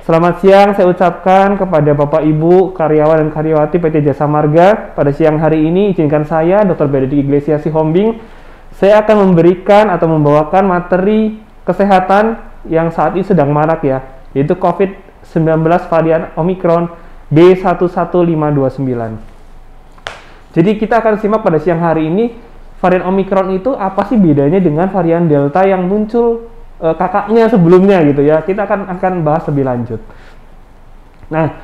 Selamat siang saya ucapkan kepada Bapak Ibu, karyawan dan karyawati PT Jasa Marga. Pada siang hari ini izinkan saya, Dr. Benedict Iglesias Sihombing, saya akan memberikan atau membawakan materi kesehatan yang saat ini sedang marak ya, yaitu COVID-19 varian Omicron B11529. Jadi kita akan simak pada siang hari ini, varian Omicron itu apa sih bedanya dengan varian Delta yang muncul kakaknya sebelumnya gitu ya. Kita akan bahas lebih lanjut. Nah,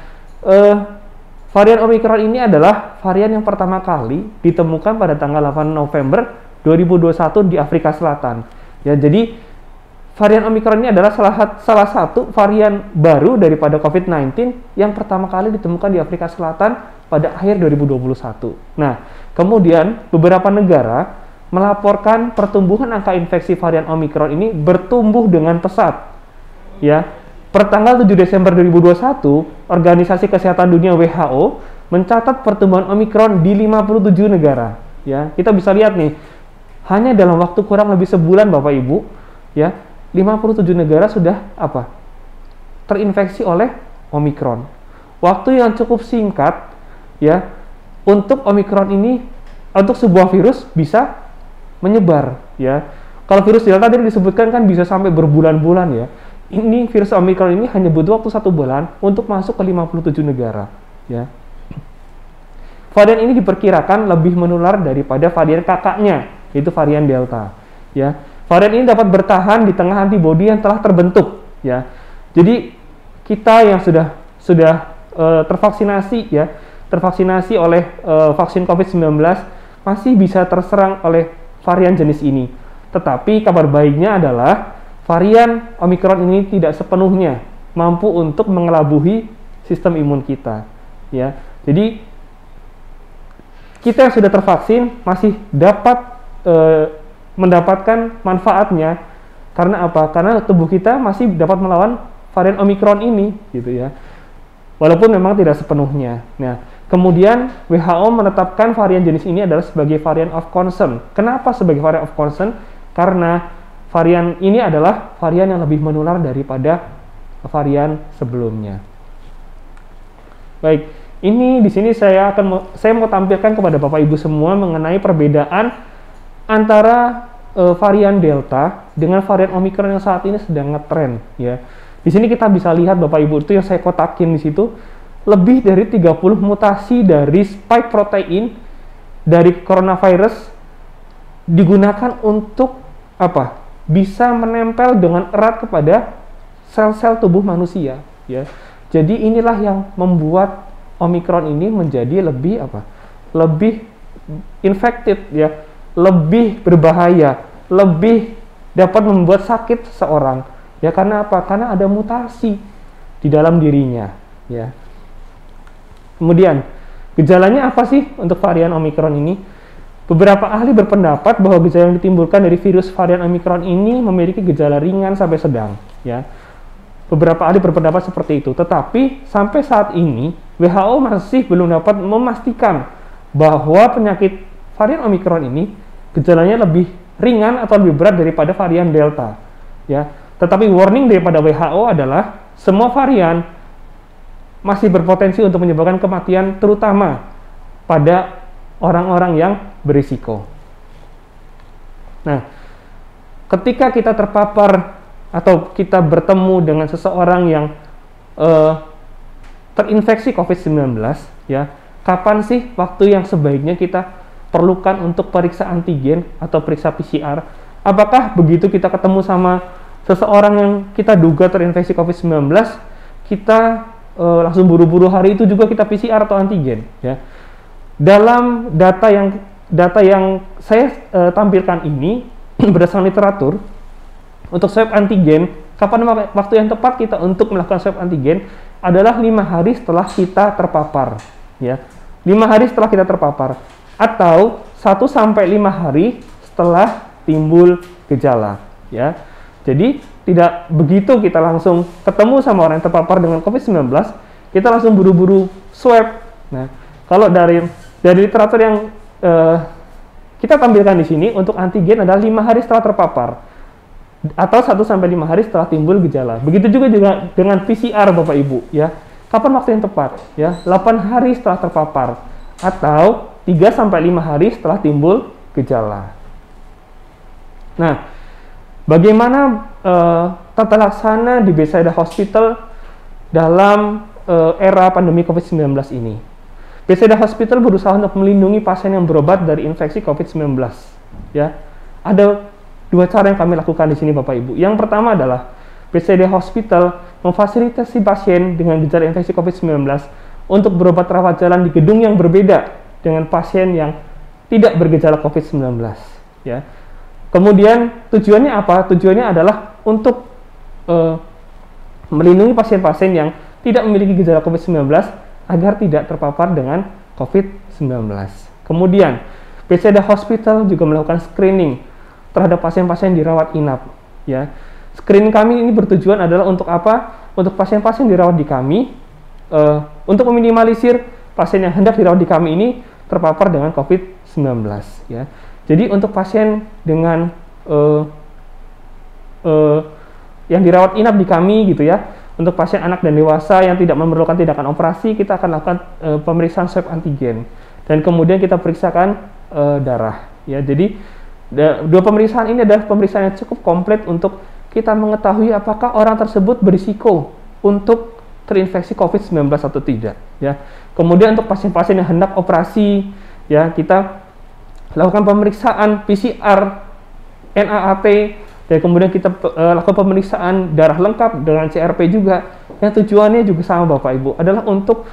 varian Omicron ini adalah varian yang pertama kali ditemukan pada tanggal 8 November 2021 di Afrika Selatan. Ya, jadi varian Omicron ini adalah salah satu varian baru daripada COVID-19 yang pertama kali ditemukan di Afrika Selatan pada akhir 2021. Nah, kemudian beberapa negara melaporkan pertumbuhan angka infeksi varian Omicron ini bertumbuh dengan pesat. Ya, per tanggal 7 Desember 2021, Organisasi Kesehatan Dunia WHO mencatat pertumbuhan Omicron di 57 negara. Ya, kita bisa lihat nih, hanya dalam waktu kurang lebih sebulan Bapak Ibu, ya, 57 negara sudah terinfeksi oleh Omicron. Waktu yang cukup singkat, ya, untuk Omicron ini, untuk sebuah virus bisa menyebar ya. Kalau virus Delta tadi disebutkan kan bisa sampai berbulan-bulan ya. Ini virus Omicron ini hanya butuh waktu 1 bulan untuk masuk ke 57 negara ya. Varian ini diperkirakan lebih menular daripada varian kakaknya, yaitu varian Delta ya. Varian ini dapat bertahan di tengah antibodi yang telah terbentuk ya. Jadi kita yang sudah tervaksinasi ya, tervaksinasi oleh vaksin COVID-19 masih bisa terserang oleh varian jenis ini. Tetapi kabar baiknya adalah varian Omicron ini tidak sepenuhnya mampu untuk mengelabuhi sistem imun kita ya. Jadi kita yang sudah tervaksin masih dapat mendapatkan manfaatnya. Karena apa? Karena tubuh kita masih dapat melawan varian Omicron ini gitu ya. Walaupun memang tidak sepenuhnya. Nah, kemudian WHO menetapkan varian jenis ini adalah sebagai varian of concern. Kenapa sebagai varian of concern? Karena varian ini adalah varian yang lebih menular daripada varian sebelumnya. Baik, ini di sini saya mau tampilkan kepada Bapak Ibu semua mengenai perbedaan antara varian Delta dengan varian Omicron yang saat ini sedang ngetren ya. Di sini kita bisa lihat Bapak Ibu, itu yang saya kotakin di situ, lebih dari 30 mutasi dari spike protein dari coronavirus digunakan untuk bisa menempel dengan erat kepada sel-sel tubuh manusia ya. Jadi inilah yang membuat Omicron ini menjadi lebih lebih infected ya, lebih berbahaya, lebih dapat membuat sakit seseorang ya. Karena apa? Karena ada mutasi di dalam dirinya ya. Kemudian, gejalanya apa sih untuk varian Omicron ini? Beberapa ahli berpendapat bahwa gejala yang ditimbulkan dari virus varian Omicron ini memiliki gejala ringan sampai sedang ya. Beberapa ahli berpendapat seperti itu. Tetapi sampai saat ini WHO masih belum dapat memastikan bahwa penyakit varian Omicron ini gejalanya lebih ringan atau lebih berat daripada varian Delta ya. Tetapi warning daripada WHO adalah semua varian masih berpotensi untuk menyebabkan kematian, terutama pada orang-orang yang berisiko. Nah, ketika kita terpapar atau kita bertemu dengan seseorang yang terinfeksi COVID-19, ya, kapan sih waktu yang sebaiknya kita perlukan untuk periksa antigen atau periksa PCR? Apakah begitu kita ketemu sama seseorang yang kita duga terinfeksi COVID-19, kita langsung buru-buru hari itu juga kita PCR atau antigen ya. Dalam data yang saya tampilkan ini berdasarkan literatur, untuk swab antigen, kapan waktu yang tepat kita untuk melakukan swab antigen adalah 5 hari setelah kita terpapar ya. 5 hari setelah kita terpapar atau 1-5 hari setelah timbul gejala ya. Jadi tidak begitu kita langsung ketemu sama orang yang terpapar dengan COVID-19, kita langsung buru-buru swab. Nah, kalau dari literatur yang kita tampilkan di sini, untuk antigen adalah 5 hari setelah terpapar atau 1-5 hari setelah timbul gejala. Begitu juga dengan PCR Bapak Ibu ya. Kapan waktu yang tepat? Ya, 8 hari setelah terpapar atau 3-5 hari setelah timbul gejala. Nah, bagaimana tata laksana di Bethesda Hospital dalam era pandemi COVID-19 ini? Bethesda Hospital berusaha untuk melindungi pasien yang berobat dari infeksi COVID-19. Ya, ada 2 cara yang kami lakukan di sini, Bapak Ibu. Yang pertama adalah Bethesda Hospital memfasilitasi pasien dengan gejala infeksi COVID-19 untuk berobat rawat jalan di gedung yang berbeda dengan pasien yang tidak bergejala COVID-19. Ya. Kemudian tujuannya apa? Tujuannya adalah untuk melindungi pasien-pasien yang tidak memiliki gejala COVID-19 agar tidak terpapar dengan COVID-19. Kemudian, Bethesda Hospital juga melakukan screening terhadap pasien-pasien dirawat inap. Ya, screening kami ini bertujuan adalah untuk apa? Untuk pasien-pasien dirawat di kami, untuk meminimalisir pasien yang hendak dirawat di kami ini terpapar dengan COVID-19. Ya, jadi untuk pasien dengan yang dirawat inap di kami gitu ya. Untuk pasien anak dan dewasa yang tidak memerlukan tindakan operasi, kita akan lakukan pemeriksaan swab antigen dan kemudian kita periksakan darah. Ya, jadi 2 pemeriksaan ini adalah pemeriksaan yang cukup komplit untuk kita mengetahui apakah orang tersebut berisiko untuk terinfeksi COVID-19 atau tidak. Ya, kemudian untuk pasien-pasien yang hendak operasi, ya kita lakukan pemeriksaan PCR, NAAT. Dan kemudian kita lakukan pemeriksaan darah lengkap dengan CRP juga. Yang tujuannya juga sama Bapak Ibu, adalah untuk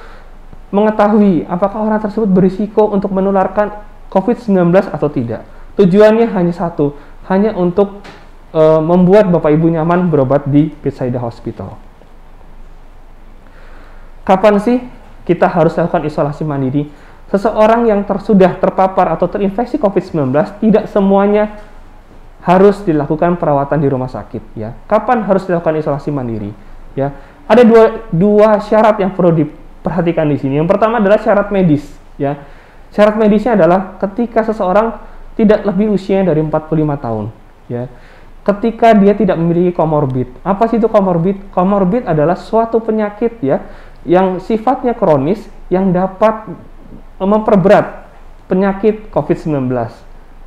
mengetahui apakah orang tersebut berisiko untuk menularkan COVID-19 atau tidak. Tujuannya hanya satu, hanya untuk membuat Bapak Ibu nyaman berobat di Bethesda Hospital. Kapan sih kita harus lakukan isolasi mandiri? Seseorang yang sudah terpapar atau terinfeksi COVID-19 tidak semuanya harus dilakukan perawatan di rumah sakit ya. Kapan harus dilakukan isolasi mandiri? Ya, ada dua syarat yang perlu diperhatikan di sini. Yang pertama adalah syarat medis ya. Syarat medisnya adalah ketika seseorang tidak lebih usianya dari 45 tahun ya. Ketika dia tidak memiliki komorbid. Apa sih itu komorbid? Komorbid adalah suatu penyakit ya yang sifatnya kronis yang dapat memperberat penyakit COVID-19.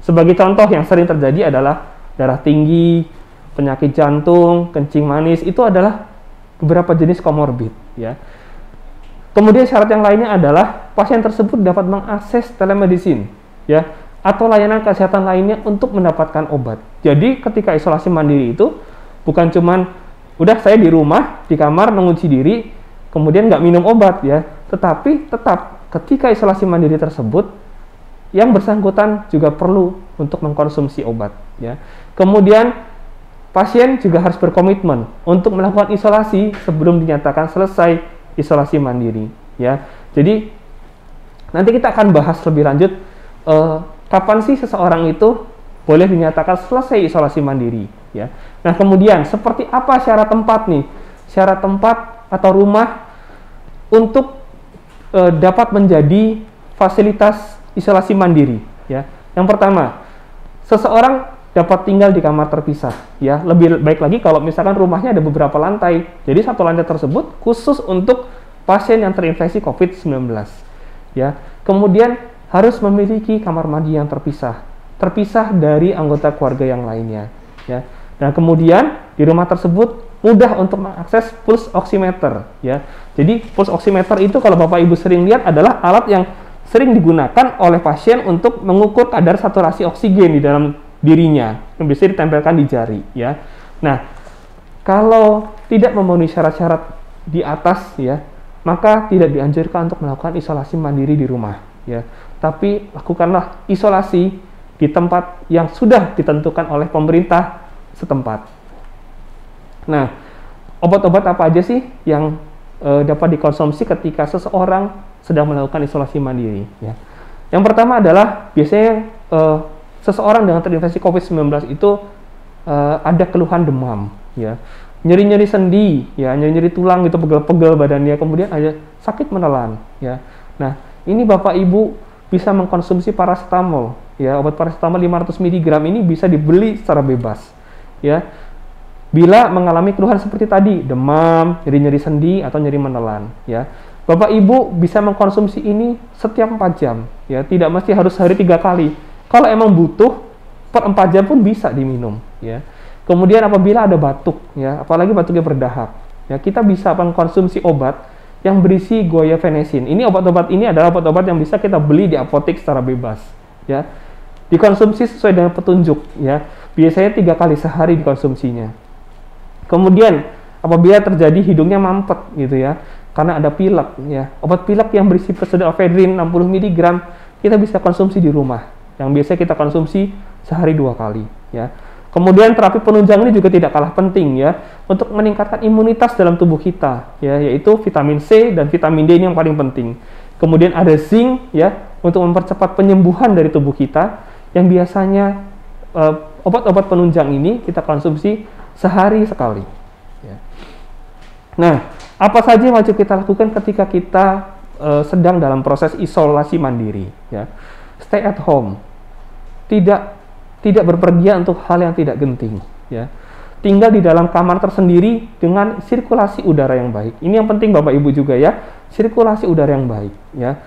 Sebagai contoh yang sering terjadi adalah darah tinggi, penyakit jantung, kencing manis, itu adalah beberapa jenis komorbid ya. Kemudian syarat yang lainnya adalah pasien tersebut dapat mengakses telemedicine ya atau layanan kesehatan lainnya untuk mendapatkan obat. Jadi ketika isolasi mandiri itu bukan cuman udah saya di rumah, di kamar mengunci diri, kemudian nggak minum obat ya, tetapi tetap ketika isolasi mandiri tersebut yang bersangkutan juga perlu untuk mengkonsumsi obat ya. Kemudian pasien juga harus berkomitmen untuk melakukan isolasi sebelum dinyatakan selesai isolasi mandiri ya. Jadi nanti kita akan bahas lebih lanjut kapan sih seseorang itu boleh dinyatakan selesai isolasi mandiri ya. Nah, kemudian seperti apa syarat tempat nih? Syarat tempat atau rumah untuk dapat menjadi fasilitas isolasi mandiri ya. Yang pertama, seseorang dapat tinggal di kamar terpisah ya. Lebih baik lagi kalau misalkan rumahnya ada beberapa lantai. Jadi satu lantai tersebut khusus untuk pasien yang terinfeksi COVID-19 ya. Kemudian harus memiliki kamar mandi yang terpisah dari anggota keluarga yang lainnya ya. Nah, kemudian di rumah tersebut mudah untuk mengakses pulse oximeter ya. Jadi pulse oximeter itu kalau Bapak Ibu sering lihat adalah alat yang sering digunakan oleh pasien untuk mengukur kadar saturasi oksigen di dalam dirinya yang bisa ditempelkan di jari ya. Nah, kalau tidak memenuhi syarat-syarat di atas ya, maka tidak dianjurkan untuk melakukan isolasi mandiri di rumah ya. Tapi lakukanlah isolasi di tempat yang sudah ditentukan oleh pemerintah setempat. Nah, obat-obat apa aja sih yang dapat dikonsumsi ketika seseorang sedang melakukan isolasi mandiri ya. Yang pertama adalah biasanya seseorang dengan terinfeksi COVID-19 itu ada keluhan demam ya. Nyeri-nyeri sendi, ya, nyeri-nyeri tulang gitu, pegel-pegel badannya, kemudian ada sakit menelan, ya. Nah, ini Bapak Ibu bisa mengkonsumsi paracetamol, ya. Obat paracetamol 500 mg ini bisa dibeli secara bebas, ya. Bila mengalami keluhan seperti tadi, demam, nyeri-nyeri sendi atau nyeri menelan, ya. Bapak Ibu bisa mengkonsumsi ini setiap 4 jam, ya. Tidak mesti harus sehari 3 kali. Kalau emang butuh, per 4 jam pun bisa diminum, ya. Kemudian apabila ada batuk, ya, apalagi batuknya berdahak, ya, kita bisa mengkonsumsi obat yang berisi guaifenesin. Ini obat-obat ini adalah obat-obat yang bisa kita beli di apotek secara bebas, ya. Dikonsumsi sesuai dengan petunjuk, ya. Biasanya 3 kali sehari dikonsumsinya. Kemudian apabila terjadi hidungnya mampet, gitu ya, karena ada pilek, ya, obat pilek yang berisi pseudoephedrine 60 mg kita bisa konsumsi di rumah. Yang biasa kita konsumsi sehari 2 kali, ya. Kemudian terapi penunjang ini juga tidak kalah penting, ya, untuk meningkatkan imunitas dalam tubuh kita, ya, yaitu vitamin C dan vitamin D ini yang paling penting. Kemudian ada zinc, ya, untuk mempercepat penyembuhan dari tubuh kita, yang biasanya obat-obat penunjang ini kita konsumsi sehari sekali, ya. Nah, apa saja yang wajib kita lakukan ketika kita sedang dalam proses isolasi mandiri, ya? Stay at home, tidak berpergian untuk hal yang tidak genting, ya. Tinggal di dalam kamar tersendiri dengan sirkulasi udara yang baik. Ini yang penting Bapak Ibu juga, ya, sirkulasi udara yang baik, ya.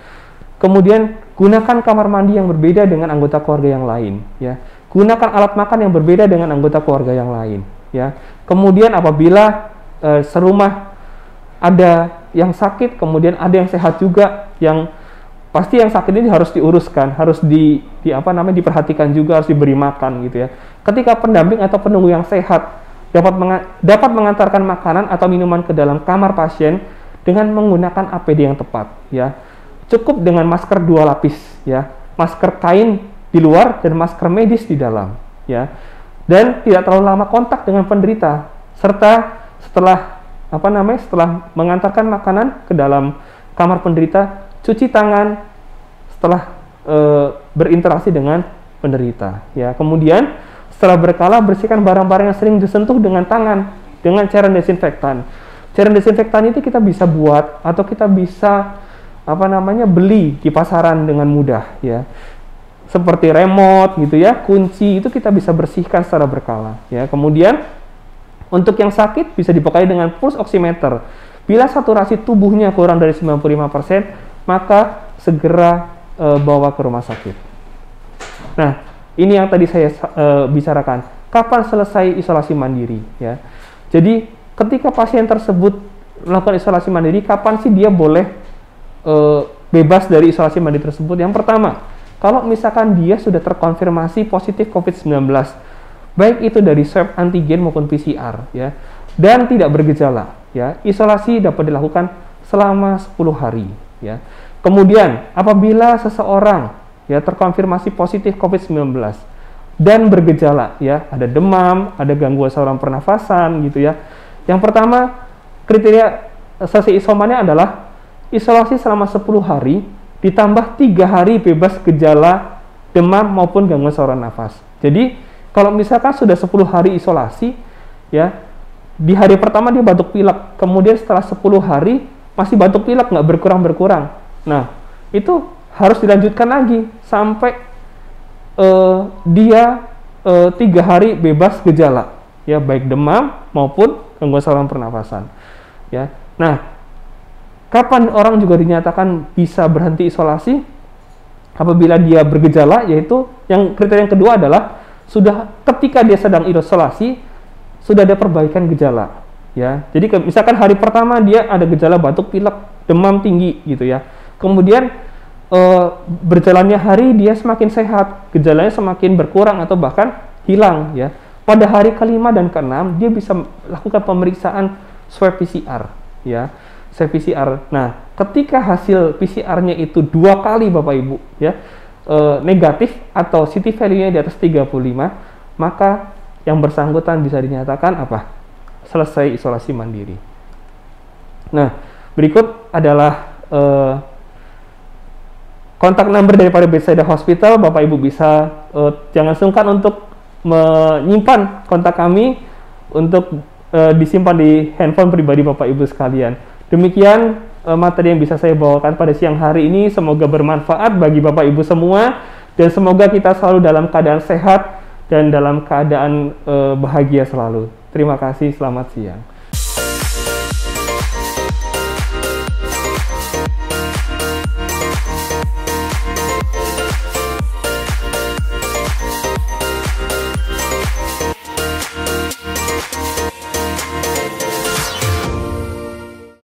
Kemudian gunakan kamar mandi yang berbeda dengan anggota keluarga yang lain, ya. Gunakan alat makan yang berbeda dengan anggota keluarga yang lain, ya. Kemudian apabila serumah ada yang sakit, kemudian ada yang sehat juga, yang pasti yang sakit ini harus diuruskan, harus diperhatikan juga, harus diberi makan, gitu ya. Ketika pendamping atau penunggu yang sehat dapat mengantarkan makanan atau minuman ke dalam kamar pasien dengan menggunakan APD yang tepat, ya. Cukup dengan masker 2 lapis, ya. Masker kain di luar dan masker medis di dalam, ya. Dan tidak terlalu lama kontak dengan penderita, serta setelah mengantarkan makanan ke dalam kamar penderita, cuci tangan setelah berinteraksi dengan penderita, ya. Kemudian setelah berkala bersihkan barang-barang yang sering disentuh dengan tangan dengan cairan desinfektan. Cairan desinfektan itu kita bisa buat atau kita bisa beli di pasaran dengan mudah, ya. Seperti remote, gitu ya, kunci itu kita bisa bersihkan secara berkala, ya. Kemudian untuk yang sakit bisa dipakai dengan pulse oximeter. Bila saturasi tubuhnya kurang dari 95%, maka segera bawa ke rumah sakit. Nah, ini yang tadi saya bicarakan. Kapan selesai isolasi mandiri, ya? Jadi, ketika pasien tersebut melakukan isolasi mandiri, kapan sih dia boleh bebas dari isolasi mandiri tersebut? Yang pertama, kalau misalkan dia sudah terkonfirmasi positif COVID-19, baik itu dari swab antigen maupun PCR, ya, dan tidak bergejala, ya, isolasi dapat dilakukan selama 10 hari, ya. Kemudian apabila seseorang, ya, terkonfirmasi positif COVID-19 dan bergejala, ya, ada demam, ada gangguan saluran pernafasan, gitu ya. Yang pertama, kriteria selesai isomannya adalah isolasi selama 10 hari ditambah 3 hari bebas gejala demam maupun gangguan saluran nafas. Jadi kalau misalkan sudah 10 hari isolasi, ya, di hari pertama dia batuk pilek, kemudian setelah 10 hari masih batuk pilek, nggak berkurang-berkurang. Nah, itu harus dilanjutkan lagi sampai dia 3 hari bebas gejala, ya, baik demam maupun gangguan saluran pernafasan, ya. Nah, kapan orang juga dinyatakan bisa berhenti isolasi? Apabila dia bergejala, yaitu yang kriteria yang kedua adalah sudah ketika dia sedang isolasi sudah ada perbaikan gejala, ya. Jadi misalkan hari pertama dia ada gejala batuk pilek, demam tinggi, gitu ya. Kemudian berjalannya hari dia semakin sehat, gejalanya semakin berkurang atau bahkan hilang, ya. Pada hari kelima dan keenam dia bisa lakukan pemeriksaan swab PCR, ya. Swab PCR. Nah, ketika hasil PCR-nya itu 2 kali Bapak Ibu, ya, negatif atau CT value-nya di atas 35, maka yang bersangkutan bisa dinyatakan selesai isolasi mandiri. Nah, berikut adalah kontak number daripada Bethesda Hospital. Bapak Ibu bisa jangan sungkan untuk menyimpan kontak kami untuk disimpan di handphone pribadi Bapak Ibu sekalian. Demikian materi yang bisa saya bawakan pada siang hari ini. Semoga bermanfaat bagi Bapak Ibu semua, dan semoga kita selalu dalam keadaan sehat dan dalam keadaan bahagia selalu. Terima kasih, selamat siang.